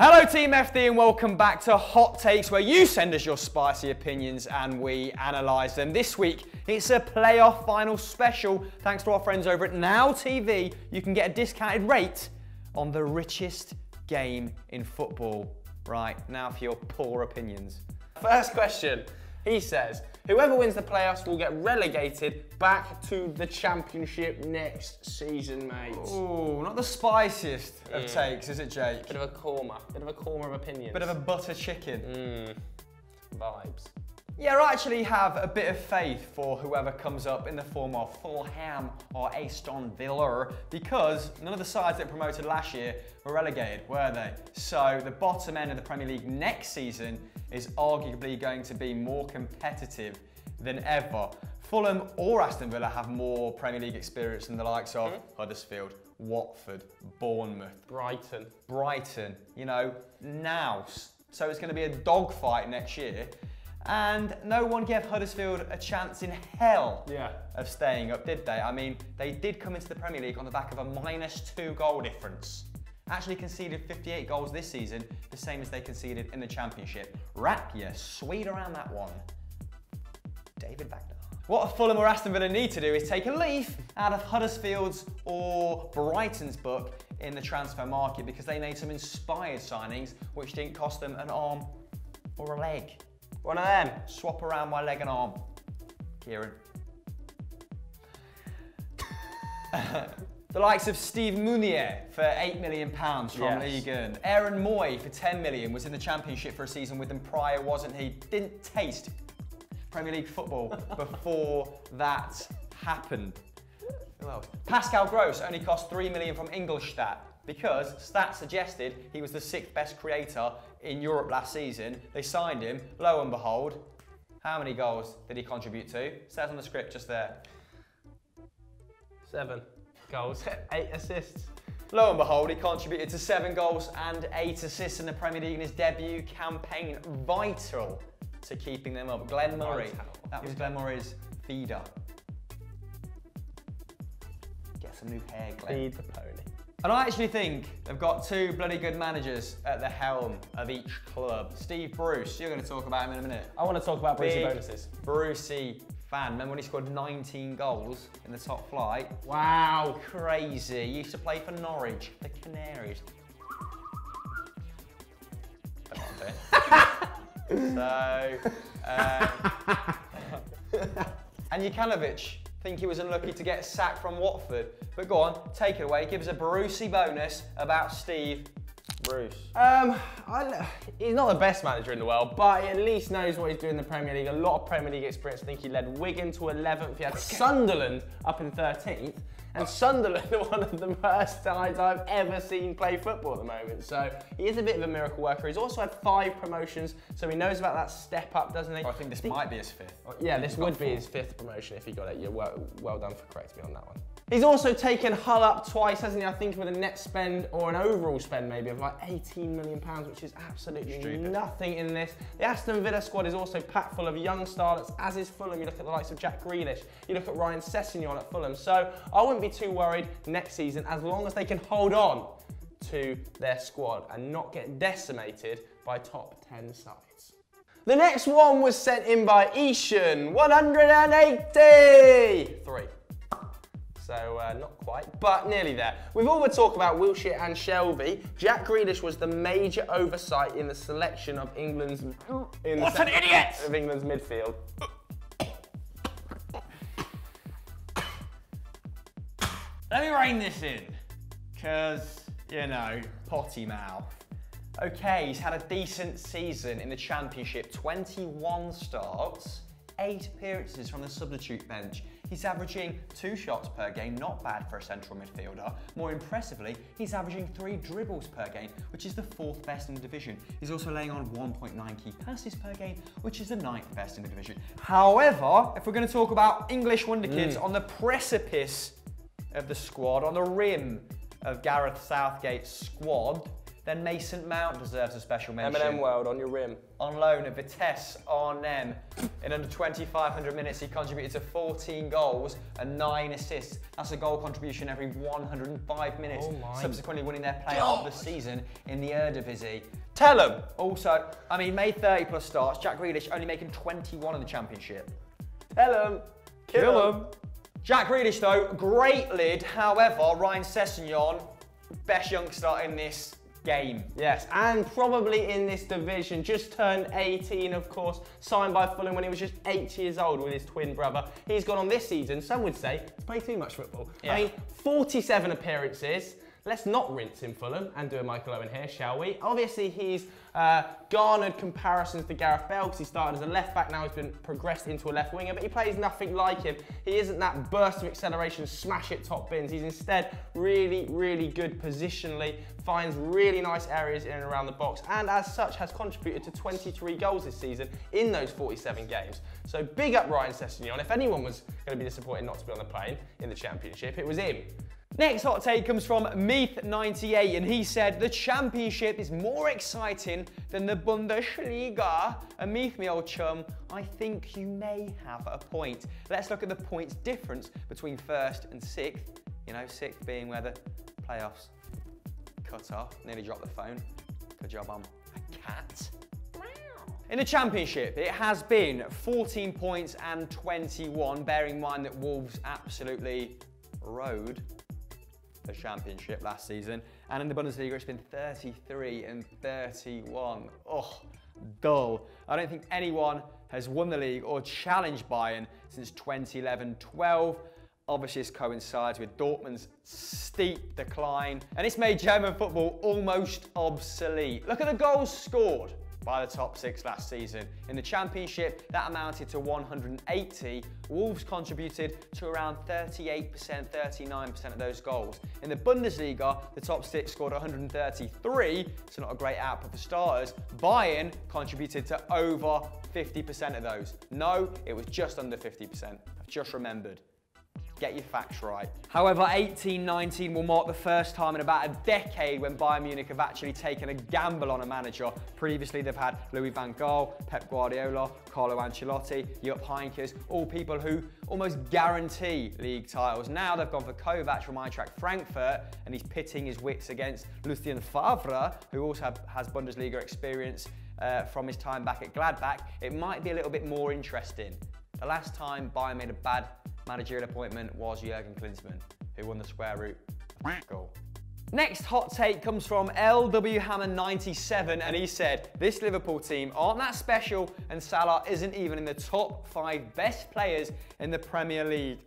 Hello Team FD and welcome back to Hot Takes, where you send us your spicy opinions and we analyse them. This week it's a playoff final special. Thanks to our friends over at Now TV, you can get a discounted rate on the richest game in football. Right, now for your poor opinions. First question, he says, whoever wins the playoffs will get relegated back to the championship next season, mate. Ooh, not the spiciest of takes, is it, Jake? Bit of a korma of opinions. Bit of a butter chicken. Vibes. Yeah, I actually have a bit of faith for whoever comes up in the form of Fulham or Aston Villa, because none of the sides that promoted last year were relegated, were they? So the bottom end of the Premier League next season is arguably going to be more competitive than ever. Fulham or Aston Villa have more Premier League experience than the likes of Huddersfield, Watford, Bournemouth, Brighton, you know, now. So it's going to be a dogfight next year. And no one gave Huddersfield a chance in hell of staying up, did they? I mean, they did come into the Premier League on the back of a -2 goal difference. Actually conceded 58 goals this season, the same as they conceded in the Championship. Wrap your sweet around that one, David Wagner. What Fulham or Aston Villa need to do is take a leaf out of Huddersfield's or Brighton's book in the transfer market, because they made some inspired signings which didn't cost them an arm or a leg. One of them. Swap around my leg and arm, Kieran. The likes of Steve Mounier for £8 million from Ligue 1. Aaron Moy for £10 million was in the Championship for a season with them prior, wasn't he? Didn't taste Premier League football before that happened. Who else? Pascal Gross only cost £3 million from Ingolstadt, because stats suggested he was the 6th best creator in Europe last season. They signed him, lo and behold, how many goals did he contribute to? It says on the script just there. 7 goals, 8 assists. Lo and behold, he contributed to 7 goals and 8 assists in the Premier League in his debut campaign. Vital to keeping them up. Glenn Murray, that was Glenn Murray's feeder. Get some new hair, Glenn. Feed the pony. And I actually think they've got 2 bloody good managers at the helm of each club. Steve Bruce, you're going to talk about him in a minute. I want to talk about Brucey bonuses. Brucey fan. Remember when he scored 19 goals in the top flight? Wow. Crazy. He used to play for Norwich, the Canaries. And Jukanovic, think he was unlucky to get sacked from Watford. But go on, take it away. Give us a Brucey bonus about Steve Bruce. He's not the best manager in the world, but he at least knows what he's doing in the Premier League. A lot of Premier League experience. I think he led Wigan to 11th. He had Sunderland up in 13th. And Sunderland are one of the worst sides I've ever seen play football at the moment. So he is a bit of a miracle worker. He's also had 5 promotions, so he knows about that step up, doesn't he? I think this might be his 5th. Yeah, this would be his 5th promotion if he got it. You're well done for correcting me on that one. He's also taken Hull up twice, hasn't he? I think with a net spend or an overall spend maybe of like £18 million, which is absolutely nothing in this. The Aston Villa squad is also packed full of young starlets, as is Fulham. You look at the likes of Jack Grealish, you look at Ryan Sessegnon at Fulham. So I wouldn't be too worried next season, as long as they can hold on to their squad and not get decimated by top 10 sides. The next one was sent in by Ishan, 183. So not quite, but nearly there. With all the talk about Wilshere and Shelvey, Jack Grealish was the major oversight in the selection of England's midfield. Let me rein this in, because, you know, potty mouth. Okay, he's had a decent season in the Championship, 21 starts, 8 appearances from the substitute bench. He's averaging 2 shots per game, not bad for a central midfielder. More impressively, he's averaging 3 dribbles per game, which is the 4th best in the division. He's also laying on 1.9 key passes per game, which is the 9th best in the division. However, if we're going to talk about English wonder kids on the precipice of the squad, on the rim of Gareth Southgate's squad, Then Mason Mount deserves a special mention. M&M World on your rim. On loan at Vitesse Arnhem. In under 2,500 minutes, he contributed to 14 goals and 9 assists. That's a goal contribution every 105 minutes, subsequently winning their player of the season in the Eredivisie. Tell him. Also, I mean, made 30 plus starts. Jack Grealish only making 21 in the Championship. Tell him. Kill him. Jack Grealish, though, great lid. However, Ryan Sessegnon, best youngster in this game. Yes, and probably in this division. Just turned 18, of course, signed by Fulham when he was just 8 years old with his twin brother. He's gone on this season, some would say, to play too much football. Yeah. I mean, 47 appearances. Let's not rinse in Fulham and do a Michael Owen here, shall we? Obviously, he's garnered comparisons to Gareth Bale because he started as a left back, now he's been progressed into a left winger, but he plays nothing like him. He isn't that burst of acceleration, smash it top bins. He's instead really, really good positionally, finds really nice areas in and around the box, and as such has contributed to 23 goals this season in those 47 games. So big up Ryan Sessegnon. If anyone was going to be disappointed not to be on the plane in the Championship, it was him. Next hot take comes from Meath98, and he said, the Championship is more exciting than the Bundesliga. And Meath, me old chum, I think you may have a point. Let's look at the points difference between first and sixth. You know, sixth being where the playoffs cut off. Nearly dropped the phone. Good job, I'm a cat. In the Championship, it has been 14 points and 21, bearing in mind that Wolves absolutely rode the Championship last season, and in the Bundesliga it's been 33 and 31. Oh, dull. I don't think anyone has won the league or challenged Bayern since 2011-12. Obviously this coincides with Dortmund's steep decline, and it's made German football almost obsolete. Look at the goals scored by the top six last season. In the Championship, that amounted to 180. Wolves contributed to around 38%, 39% of those goals. In the Bundesliga, the top six scored 133, so not a great output for starters. Bayern contributed to over 50% of those. No, it was just under 50%. I've just remembered. Get your facts right. However, 18-19 will mark the first time in about a decade when Bayern Munich have actually taken a gamble on a manager. Previously, they've had Louis van Gaal, Pep Guardiola, Carlo Ancelotti, Jupp Heynckes, all people who almost guarantee league titles. Now they've gone for Kovac from Eintracht Frankfurt, and he's pitting his wits against Lucien Favre, who also has Bundesliga experience from his time back at Gladbach. It might be a little bit more interesting. The last time Bayern made a bad managerial appointment was Jurgen Klinsmann, who won the square root goal. Next hot take comes from LW Hammond 97, and he said, this Liverpool team aren't that special and Salah isn't even in the top 5 best players in the Premier League.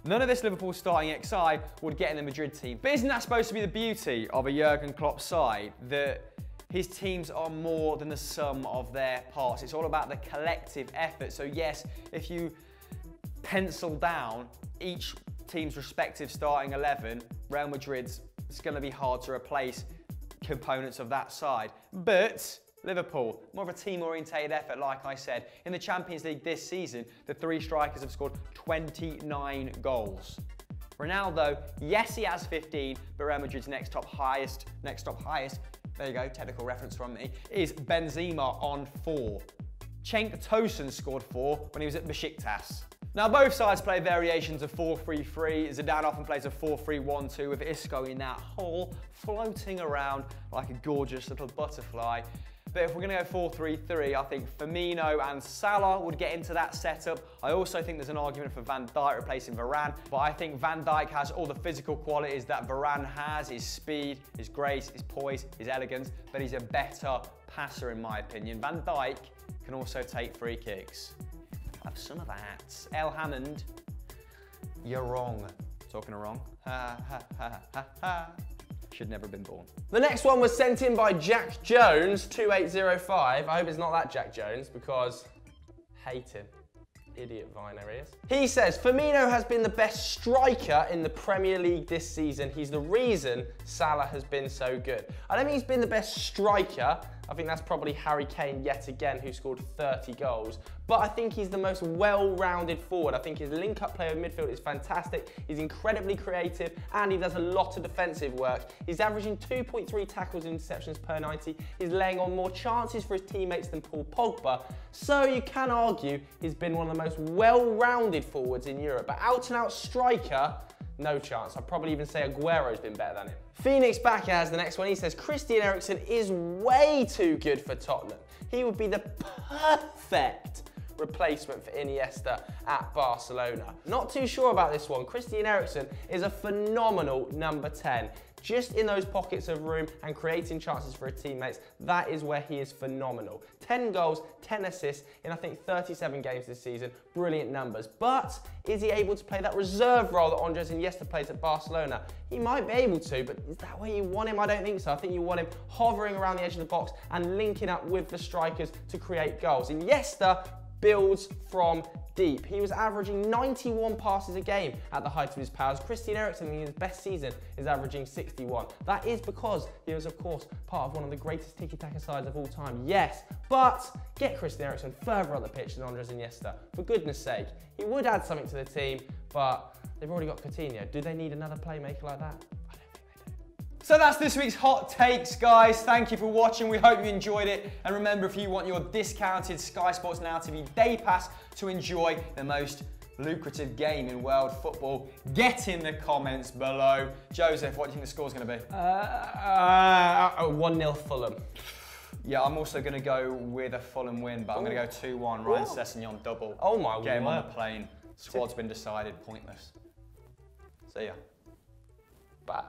None of this Liverpool starting XI would get in the Madrid team. But isn't that supposed to be the beauty of a Jurgen Klopp side? That his teams are more than the sum of their parts. It's all about the collective effort. So yes, if you pencil down each team's respective starting 11, Real Madrid's, it's going to be hard to replace components of that side. But Liverpool, more of a team-orientated effort, like I said. In the Champions League this season, the 3 strikers have scored 29 goals. Ronaldo, yes, he has 15, but Real Madrid's next top highest, there you go, technical reference from me, is Benzema on 4. Cenk Tosun scored 4 when he was at Besiktas. Now, both sides play variations of 4-3-3. Zidane often plays a 4-3-1-2 with Isco in that hole, floating around like a gorgeous little butterfly. But if we're going to go 4-3-3, I think Firmino and Salah would get into that setup. I also think there's an argument for Van Dijk replacing Varane, but I think Van Dijk has all the physical qualities that Varane has, his speed, his grace, his poise, his elegance, but he's a better passer in my opinion. Van Dijk can also take free kicks. Have some of that. El Hammond, you're wrong. Talking wrong. Ha ha ha ha ha. Should never have been born. The next one was sent in by Jack Jones, 2805. I hope it's not that Jack Jones because hate him. Idiot Viner is. He says, Firmino has been the best striker in the Premier League this season. He's the reason Salah has been so good. I don't mean he's been the best striker. I think that's probably Harry Kane yet again, who scored 30 goals. But I think he's the most well-rounded forward. I think his link-up play with midfield is fantastic. He's incredibly creative, and he does a lot of defensive work. He's averaging 2.3 tackles and interceptions per 90. He's laying on more chances for his teammates than Paul Pogba. So you can argue he's been one of the most well-rounded forwards in Europe. But out-and-out striker, no chance. I'd probably even say Aguero's been better than him. Phoenix back as the next one. He says Christian Eriksen is way too good for Tottenham. He would be the perfect replacement for Iniesta at Barcelona. Not too sure about this one. Christian Eriksen is a phenomenal number 10. Just in those pockets of room and creating chances for his teammates, that is where he is phenomenal. 10 goals, 10 assists in I think 37 games this season. Brilliant numbers. But is he able to play that reserve role that Andres Iniesta plays at Barcelona? He might be able to, but is that where you want him? I don't think so. I think you want him hovering around the edge of the box and linking up with the strikers to create goals. Iniesta builds from deep. He was averaging 91 passes a game at the height of his powers. Christian Eriksen in his best season is averaging 61. That is because he was, of course, part of one of the greatest tiki-taka sides of all time. Yes, but get Christian Eriksen further up the pitch than Andres Iniesta. For goodness sake, he would add something to the team, but they've already got Coutinho. Do they need another playmaker like that? So that's this week's Hot Takes, guys. Thank you for watching. We hope you enjoyed it. And remember, if you want your discounted Sky Sports Now TV Day Pass to enjoy the most lucrative game in world football, get in the comments below. Joseph, what do you think the score's going to be? 1-0 Fulham. Yeah, I'm also going to go with a Fulham win, but I'm going to go 2-1. Ryan Sessegnon double. Oh my word. Game on the plane. Squad's been decided. Pointless. See ya. Bye.